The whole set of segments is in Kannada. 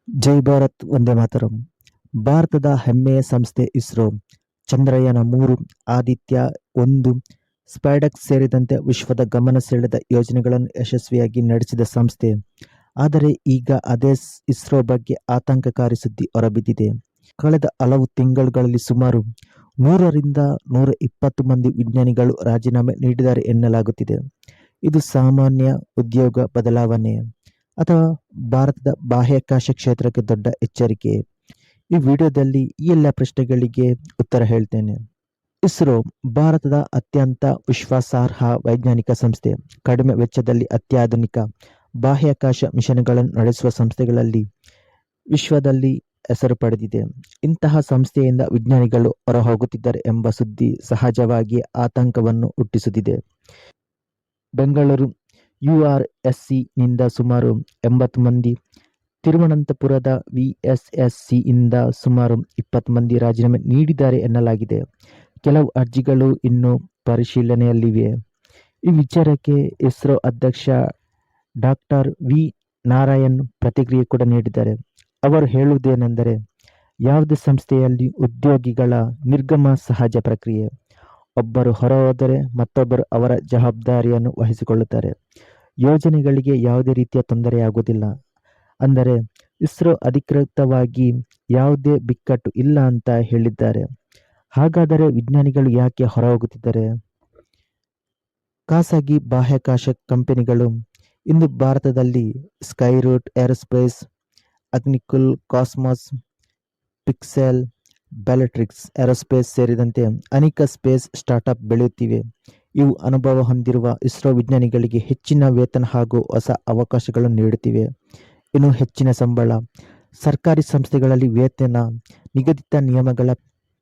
ಜೈ ಭಾರತ್ ವಂದೇ ಮಾತರಂ. ಭಾರತದ ಹೆಮ್ಮೆಯ ಸಂಸ್ಥೆ ಇಸ್ರೋ ಚಂದ್ರಯಾನ-3, ಆದಿತ್ಯ-1, ಸ್ಪೈಡೆಕ್ಸ್ ಸೇರಿದಂತೆ ವಿಶ್ವದ ಗಮನ ಸೆಳೆದ ಯೋಜನೆಗಳನ್ನು ಯಶಸ್ವಿಯಾಗಿ ನಡೆಸಿದ ಸಂಸ್ಥೆ. ಆದರೆ ಈಗ ಅದೇ ಇಸ್ರೋ ಬಗ್ಗೆ ಆತಂಕಕಾರಿ ಸುದ್ದಿ ಹೊರಬಿದ್ದಿದೆ. ಕಳೆದ ಹಲವು ತಿಂಗಳುಗಳಲ್ಲಿ ಸುಮಾರು 100ರಿಂದ 120 ಮಂದಿ ವಿಜ್ಞಾನಿಗಳು ರಾಜೀನಾಮೆ ನೀಡಿದ್ದಾರೆ ಎನ್ನಲಾಗುತ್ತಿದೆ. ಇದು ಸಾಮಾನ್ಯ ಉದ್ಯೋಗ ಬದಲಾವಣೆ ಅಥವಾ ಭಾರತದ ಬಾಹ್ಯಾಕಾಶ ಕ್ಷೇತ್ರಕ್ಕೆ ದೊಡ್ಡ ಎಚ್ಚರಿಕೆ? ಈ ವಿಡಿಯೋದಲ್ಲಿ ಈ ಎಲ್ಲ ಪ್ರಶ್ನೆಗಳಿಗೆ ಉತ್ತರ ಹೇಳ್ತೇನೆ. ಇಸ್ರೋ ಭಾರತದ ಅತ್ಯಂತ ವಿಶ್ವಾಸಾರ್ಹ ವೈಜ್ಞಾನಿಕ ಸಂಸ್ಥೆ. ಕಡಿಮೆ ವೆಚ್ಚದಲ್ಲಿ ಅತ್ಯಾಧುನಿಕ ಬಾಹ್ಯಾಕಾಶ ಮಿಷನ್ಗಳನ್ನು ನಡೆಸುವ ಸಂಸ್ಥೆಗಳಲ್ಲಿ ವಿಶ್ವದಲ್ಲಿ ಹೆಸರು ಪಡೆದಿದೆ. ಇಂತಹ ಸಂಸ್ಥೆಯಿಂದ ವಿಜ್ಞಾನಿಗಳು ಹೊರಹೋಗುತ್ತಿದ್ದಾರೆ ಎಂಬ ಸುದ್ದಿ ಸಹಜವಾಗಿ ಆತಂಕವನ್ನು ಹುಟ್ಟಿಸುತ್ತಿದೆ. ಬೆಂಗಳೂರು URSC-ನಿಂದ ಸುಮಾರು 80 ಮಂದಿ, ತಿರುವನಂತಪುರದ VSSC-ಯಿಂದ ಸುಮಾರು 20 ಮಂದಿ ರಾಜೀನಾಮೆ ನೀಡಿದ್ದಾರೆ ಎನ್ನಲಾಗಿದೆ. ಕೆಲವು ಅರ್ಜಿಗಳು ಇನ್ನೂ ಪರಿಶೀಲನೆಯಲ್ಲಿವೆ. ಈ ವಿಚಾರಕ್ಕೆ ಇಸ್ರೋ ಅಧ್ಯಕ್ಷ ಡಾಕ್ಟರ್ ವಿ. ನಾರಾಯಣ್ ಪ್ರತಿಕ್ರಿಯೆ ಕೂಡ ನೀಡಿದ್ದಾರೆ. ಅವರು ಹೇಳುವುದೇನೆಂದರೆ, ಯಾವುದೇ ಸಂಸ್ಥೆಯಲ್ಲಿ ಉದ್ಯೋಗಿಗಳ ನಿರ್ಗಮ ಸಹಜ ಪ್ರಕ್ರಿಯೆ. ಒಬ್ಬರು ಹೊರಹೋದರೆ ಮತ್ತೊಬ್ಬರು ಅವರ ಜವಾಬ್ದಾರಿಯನ್ನು ವಹಿಸಿಕೊಳ್ಳುತ್ತಾರೆ. ಯೋಜನೆಗಳಿಗೆ ಯಾವುದೇ ರೀತಿಯ ತೊಂದರೆಯಾಗುವುದಿಲ್ಲ. ಅಂದರೆ ಇಸ್ರೋ ಅಧಿಕೃತವಾಗಿ ಯಾವುದೇ ಬಿಕ್ಕಟ್ಟು ಇಲ್ಲ ಅಂತ ಹೇಳಿದ್ದಾರೆ. ಹಾಗಾದರೆ ವಿಜ್ಞಾನಿಗಳು ಯಾಕೆ ಹೊರಹೋಗುತ್ತಿದ್ದಾರೆ? ಖಾಸಗಿ ಬಾಹ್ಯಾಕಾಶ ಕಂಪನಿಗಳು ಇಂದು ಭಾರತದಲ್ಲಿ Skyroot aerospace, Agnikul cosmos, Pixxel, Bellatrix aerospace ಸೇರಿದಂತೆ ಅನೇಕ ಸ್ಪೇಸ್ ಸ್ಟಾರ್ಟ್ಅಪ್ ಬೆಳೆಯುತ್ತಿವೆ. ಇವು ಅನುಭವ ಹೊಂದಿರುವ ಇಸ್ರೋ ವಿಜ್ಞಾನಿಗಳಿಗೆ ಹೆಚ್ಚಿನ ವೇತನ ಹಾಗೂ ಹೊಸ ಅವಕಾಶಗಳನ್ನು ನೀಡುತ್ತಿವೆ. ಇನ್ನು ಹೆಚ್ಚಿನ ಸಂಬಳ. ಸರ್ಕಾರಿ ಸಂಸ್ಥೆಗಳಲ್ಲಿ ವೇತನ ನಿಗದಿತ ನಿಯಮಗಳ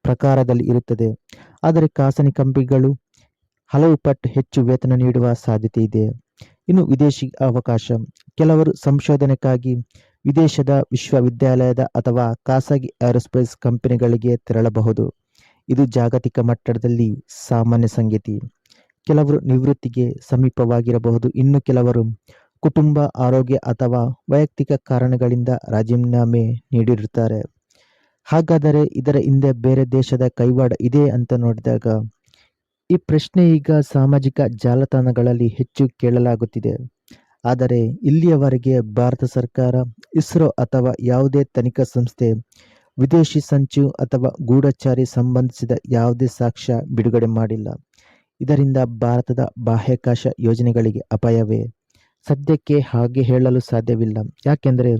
ಪ್ರಕಾರದಲ್ಲಿ ಇರುತ್ತದೆ. ಆದರೆ ಖಾಸಗಿ ಕಂಪನಿಗಳು ಹಲವು ಪಟ್ಟು ಹೆಚ್ಚು ವೇತನ ನೀಡುವ ಸಾಧ್ಯತೆ ಇದೆ. ಇನ್ನು ವಿದೇಶಿ ಅವಕಾಶ. ಕೆಲವರು ಸಂಶೋಧನೆಗಾಗಿ ವಿದೇಶದ ವಿಶ್ವವಿದ್ಯಾಲಯದ ಅಥವಾ ಖಾಸಗಿ ಏರೋಸ್ಪೇಸ್ ಕಂಪನಿಗಳಿಗೆ ತೆರಳಬಹುದು. ಇದು ಜಾಗತಿಕ ಮಟ್ಟದಲ್ಲಿ ಸಾಮಾನ್ಯ ಸಂಗತಿ. ಕೆಲವರು ನಿವೃತ್ತಿಗೆ ಸಮೀಪವಾಗಿರಬಹುದು. ಇನ್ನು ಕೆಲವರು ಕುಟುಂಬ, ಆರೋಗ್ಯ ಅಥವಾ ವೈಯಕ್ತಿಕ ಕಾರಣಗಳಿಂದ ರಾಜೀನಾಮೆ ನೀಡಿರುತ್ತಾರೆ. ಹಾಗಾದರೆ ಇದರ ಹಿಂದೆ ಬೇರೆ ದೇಶದ ಕೈವಾಡ ಇದೆ ಅಂತ ನೋಡಿದಾಗ, ಈ ಪ್ರಶ್ನೆ ಈಗ ಸಾಮಾಜಿಕ ಜಾಲತಾಣಗಳಲ್ಲಿ ಹೆಚ್ಚು ಕೇಳಲಾಗುತ್ತಿದೆ. ಆದರೆ ಇಲ್ಲಿಯವರೆಗೆ ಭಾರತ ಸರ್ಕಾರ, ಇಸ್ರೋ ಅಥವಾ ಯಾವುದೇ ತನಿಖಾ ಸಂಸ್ಥೆ ವಿದೇಶಿ ಸಂಚು ಅಥವಾ ಗೂಢಚಾರಿ ಸಂಬಂಧಿಸಿದ ಯಾವುದೇ ಸಾಕ್ಷ್ಯ ಬಿಡುಗಡೆ ಮಾಡಿಲ್ಲ. ಇದರಿಂದ ಭಾರತದ ಬಾಹ್ಯಾಕಾಶ ಯೋಜನೆಗಳಿಗೆ ಅಪಾಯವೇ? ಸದ್ಯಕ್ಕೆ ಹಾಗೆ ಹೇಳಲು ಸಾಧ್ಯವಿಲ್ಲ. ಯಾಕೆಂದರೆ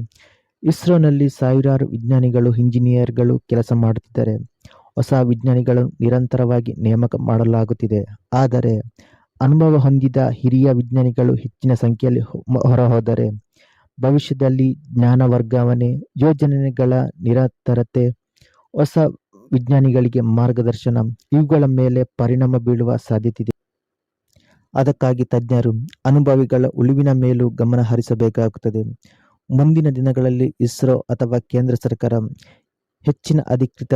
ಇಸ್ರೋನಲ್ಲಿ ಸಾವಿರಾರು ವಿಜ್ಞಾನಿಗಳು, ಇಂಜಿನಿಯರ್ಗಳು ಕೆಲಸ ಮಾಡುತ್ತಿದ್ದಾರೆ. ಹೊಸ ವಿಜ್ಞಾನಿಗಳನ್ನು ನಿರಂತರವಾಗಿ ನೇಮಕ ಮಾಡಲಾಗುತ್ತಿದೆ. ಆದರೆ ಅನುಭವ ಹೊಂದಿದ ಹಿರಿಯ ವಿಜ್ಞಾನಿಗಳು ಹೆಚ್ಚಿನ ಸಂಖ್ಯೆಯಲ್ಲಿ ಹೊರಹೋದರೆ ಭವಿಷ್ಯದಲ್ಲಿ ಜ್ಞಾನ ವರ್ಗಾವಣೆ, ಯೋಜನೆಗಳ ನಿರಂತರತೆ, ಹೊಸ ವಿಜ್ಞಾನಿಗಳಿಗೆ ಮಾರ್ಗದರ್ಶನ ಇವುಗಳ ಮೇಲೆ ಪರಿಣಾಮ ಬೀಳುವ ಸಾಧ್ಯತೆ ಇದೆ. ಅದಕ್ಕಾಗಿ ತಜ್ಞರು, ಅನುಭವಿಗಳ ಉಳಿವಿನ ಮೇಲೂ ಗಮನ ಹರಿಸಬೇಕಾಗುತ್ತದೆ. ಮುಂದಿನ ದಿನಗಳಲ್ಲಿ ಇಸ್ರೋ ಅಥವಾ ಕೇಂದ್ರ ಸರ್ಕಾರ ಹೆಚ್ಚಿನ ಅಧಿಕೃತ